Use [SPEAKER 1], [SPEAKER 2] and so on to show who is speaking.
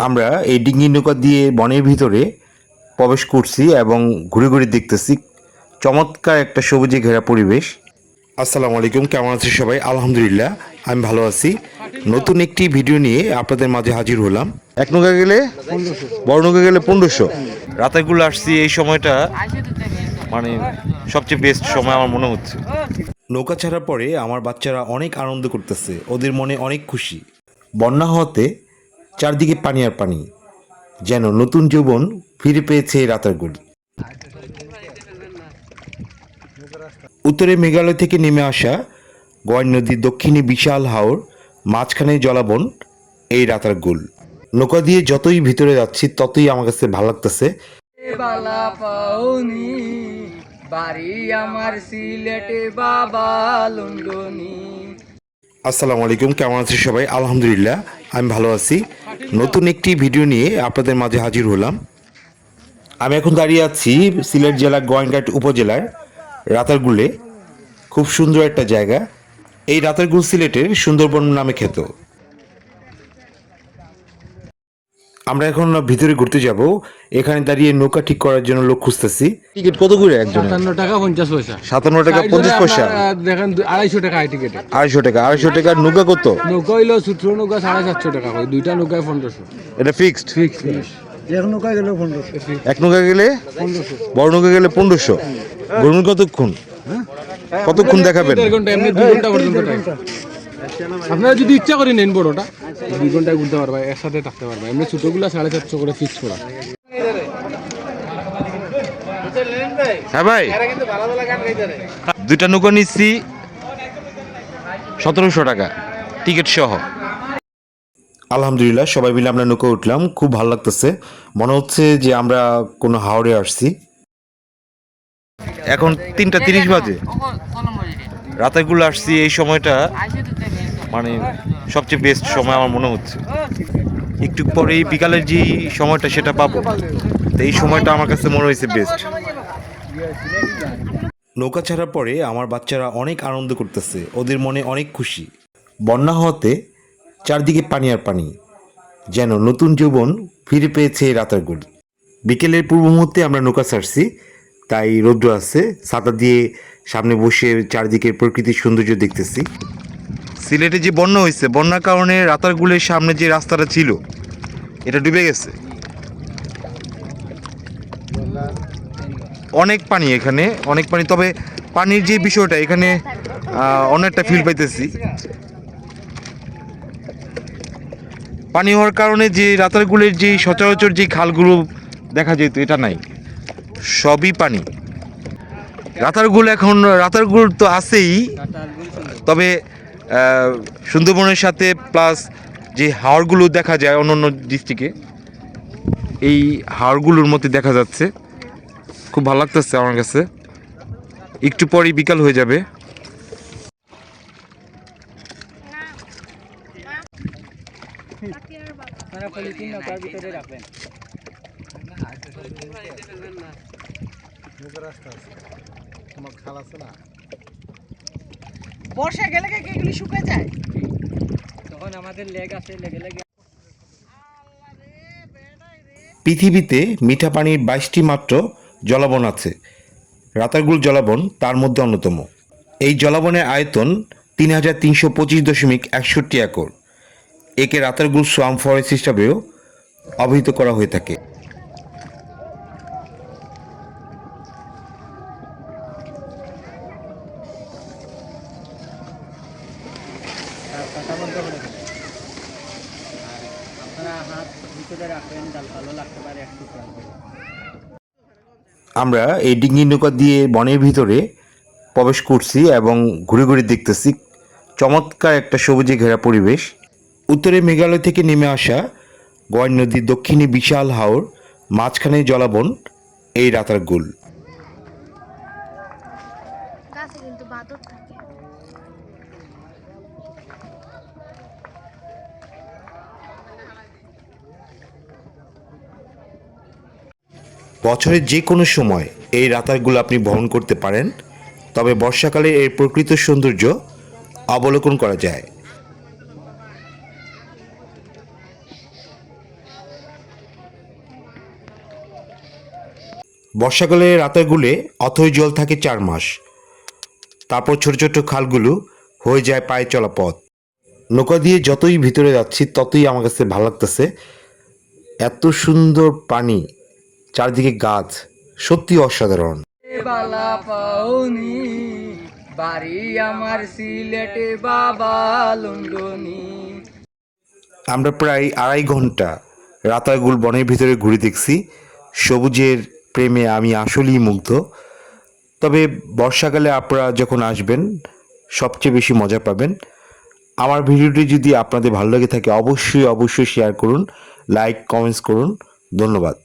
[SPEAKER 1] আমরা এই ডিঙ্গি নৌকা দিয়ে বনের ভিতরে প্রবেশ করছি এবং ঘুরে ঘুরে দেখতেছি চমৎকার একটা সবুজে ঘেরা পরিবেশ। আসসালামু আলাইকুম, কেমন আছেন সবাই? আলহামদুলিল্লাহ আমি ভালো আছি। নতুন একটি ভিডিও নিয়ে আপনাদের মাঝে হাজির হলাম। এক নৌকা গেলে 1500, বড় নৌকা গেলে 1500। রাতেরগুলো আসছি এই সময়টা মানে সবচেয়ে বেস্ট সময় আমার মনে হচ্ছে। নৌকা ছাড়ার পরে আমার বাচ্চারা অনেক আনন্দ করতেছে, ওদের মনে অনেক খুশি। বন্যা হওয়াতে চারদিকে পানি আর পানি, যেন নতুন যৌবন ফিরে পেয়েছে রাতারগুল। উত্তরে মেঘালয় থেকে নেমে আসা গয়ের নদীর দক্ষিণে বিশাল হাওর, মাঝখানে জলাবন এই রাতারগুল। নৌকা দিয়ে যতই ভিতরে যাচ্ছি ততই আমার কাছে ভালো লাগতেছে। আসসালামু আলাইকুম, কেমন আছেন সবাই? আলহামদুলিল্লাহ আমি ভালো আছি। নতুন একটি ভিডিও নিয়ে আপনাদের মাঝে হাজির হলাম। আমি এখন দাঁড়িয়ে আছি সিলেট জেলার গোয়াইনঘাট উপজেলার রাতারগুলে। খুব সুন্দর একটা জায়গা। এই রাতারগুল সিলেটের সুন্দরবন নামে খ্যাত। আমরা এখন ভিতরে ঘুরতে যাব। এখানে দাঁড়িয়ে নৌকা ঠিক করার জন্য লোক খুঁজতেছি। টিকিট কত করে একজন?
[SPEAKER 2] 57 টাকা 50 পয়সা।
[SPEAKER 1] 57 টাকা 50 পয়সা।
[SPEAKER 2] দেখেন 250 টাকা টিকিট।
[SPEAKER 1] 250 টাকা নৌকা কত?
[SPEAKER 2] নৌকা হইলো ছোট নৌকা 750 টাকা হয়, দুইটা নৌকায় 1500।
[SPEAKER 1] এটা ফিক্সড?
[SPEAKER 2] ফিক্স।
[SPEAKER 3] এক নৌকা গেলে 1500।
[SPEAKER 1] এক নৌকা গেলে
[SPEAKER 3] 1500।
[SPEAKER 1] বড় নৌকা গেলে 1500। ঘুরবেন কতক্ষণ? কতক্ষণ দেখাবেন?
[SPEAKER 2] 1.5 ঘন্টা, এমনি 2 ঘন্টা পর্যন্ত টাইম। আপনারা যদি ইচ্ছা করেন নেন বড়টা 2 ঘন্টায় ঘুরতে পারবা, একসাথে থাকতে পারবা। এমনি ছোটগুলা 750 করে ফিক্স করা।
[SPEAKER 1] হ্যাঁ ভাই, দুইটা নৌকা নিচ্ছি 1700 টাকা টিকিট সহ। আলহামদুলিল্লাহ সবাই মিলে আমরা নৌকা উঠলাম, খুব ভালো লাগতেছে। মনে হচ্ছে যে আমরা কোনো হাওড়ে আসছি। এখন 3:30 বাজে। রাতেরগুলো আসছি এই সময়টা মানে সবচেয়ে বেস্ট সময় আমার মনে হচ্ছে। একটু পরেই বিকালের যে সময়টা সেটা পাবো, তো এই সময়টা আমার কাছে মনে হয়েছে বেস্ট। নৌকা ছাড়ার পরে আমার বাচ্চারা অনেক আনন্দ করতেছে, ওদের মনে অনেক খুশি। বন্যা হওয়াতে চারদিকে পানি আর পানি, যেন নতুন যৌবন ফিরে পেয়েছে রাতারগুল। বিকেলের পূর্ব মুহূর্তে আমরা নৌকা ছাড়ছি, তাই রৌদ্র আছে। ছাতা দিয়ে সামনে বসে চারদিকের প্রকৃতির সৌন্দর্য দেখতেছি। সিলেটে যে বন্যা হয়েছে, বন্যার কারণে রাতারগুলের সামনে যে রাস্তাটা ছিল এটা ডুবে গেছে। অনেক পানি, এখানে অনেক পানি। তবে পানির যে বিষয়টা এখানে অনেকটা ফিল পাইতেছি। পানি হওয়ার কারণে যে রাতারগুলের যে সচরাচর যে খালগুলো দেখা যেত এটা নাই, সবই পানি। রাতারগুল তো আছেই, তবে সুন্দরবনের সাথে প্লাস যে হাওরগুলো দেখা যায় অন্যান্য ডিস্ট্রিক্টে, এই হাওরগুলোর মধ্যে দেখা যাচ্ছে। খুব ভালো লাগতেছে আমার কাছে। একটু পরই বিকাল হয়ে যাবে।
[SPEAKER 3] বর্ষা গেলে কি এগুলি শুকিয়ে যায়? তখন আমাদের লেগ আছে, লেগে লেগে।
[SPEAKER 1] পৃথিবীতে মিঠা পানির 22টি মাত্র জলাবন আছে। রাতারগুল জলাবন তার মধ্যে অন্যতম। এই জলাবনের আয়তন 3325.61 একর। একে রাতারগুল সোয়াম ফরেস্ট হিসাবেও অভিহিত করা হয়ে থাকে। আমরা এই ডিঙ্গি নৌকা দিয়ে বনের ভিতরে প্রবেশ করছি এবং ঘুরে ঘুরে দেখতেছি চমৎকার একটা সবুজে ঘেরা পরিবেশ। উত্তরে মেঘালয় থেকে নেমে আসা গয়ের নদীর দক্ষিণে বিশাল হাওর, মাঝখানে জলাবন এই রাতারগুল। বছরের যে কোনো সময় এই রাতারগুলো আপনি ভ্রমণ করতে পারেন, তবে বর্ষাকালে এর প্রকৃত সৌন্দর্য অবলোকন করা যায়। বর্ষাকালে রাতারগুলে অথই জল থাকে 4 মাস। তারপর ছোট ছোট খালগুলো হয়ে যায় পায়ে চলা পথ। নৌকা দিয়ে যতই ভিতরে যাচ্ছি ততই আমার কাছে ভালো লাগতেছে। এত সুন্দর পানি, চারদিকে গাছ, সত্যি অসাধারণ।
[SPEAKER 3] বালা পাওনি বাড়ি আমার সিলেটে বাবা লন্ডনী।
[SPEAKER 1] আমরা প্রায় 2.5 ঘন্টা রাতারগুল বনের ভিতরে ঘুরে দেখছি। সবুজের প্রেমে আমি আসলেই মুগ্ধ। তবে বর্ষাকালে আপনারা যখন আসবেন সবচেয়ে বেশি মজা পাবেন। আমার ভিডিওটি যদি আপনাদের ভালো লেগে থাকে অবশ্যই শেয়ার করুন, লাইক কমেন্টস করুন। ধন্যবাদ।